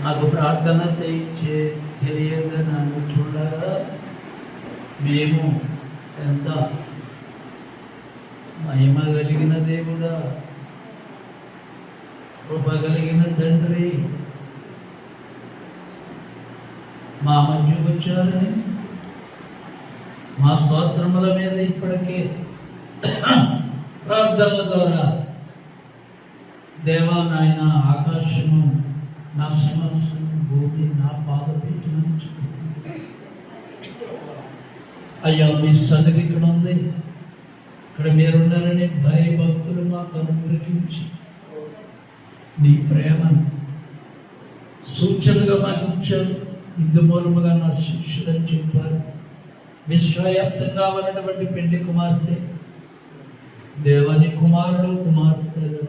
నాకు ప్రార్థన తెలియదని అనుచుండగా మేము ఎంత మహిమ కలిగిన దేవుడా, కృప కలిగిన తండ్రి మా మధ్యకు వచ్చారని మా స్తోత్రముల మీద ఇప్పటికే ప్రార్థనల ద్వారా దేవా నాయన ఆకాశము నా సింహాసనం, భూమి నా పాదపీఠం అయ్యా మీ సన్నిధి ఇక్కడ ఉంది. ఇక్కడ మీరున్నారని భయభక్తులు మాకు అనుగ్రహించి నీ ప్రేమను సూచనగా మాకు ఇచ్చారు. ఇందు మూలముగా నా శిష్యులని చెప్పారు. విశ్వవ్యాప్తంగా ఉన్నటువంటి పెళ్లి కుమార్తె దేవాని కుమారుడు కుమార్తెలు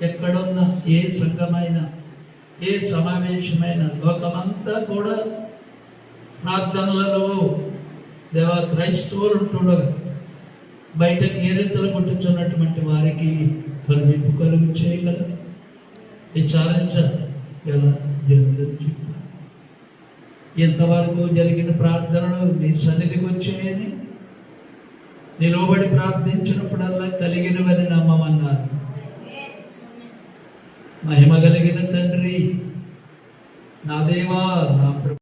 ఎక్కడున్న ఏ సంఘమైన ఏ సమావేశమైన లోకమంతా కూడా ప్రార్థనలలో దేవా క్రైస్తవులు ఉంటుండగా బయట కీర్తనలు కొట్టుచున్నటువంటి వారికి కలువింపు కలుగు చేయగలరు. విచారించగల జరుగుతుంది. ఇంతవరకు జరిగిన ప్రార్థనలు నీ సన్నిధికి వచ్చాయని నిలవబడి ప్రార్థించిన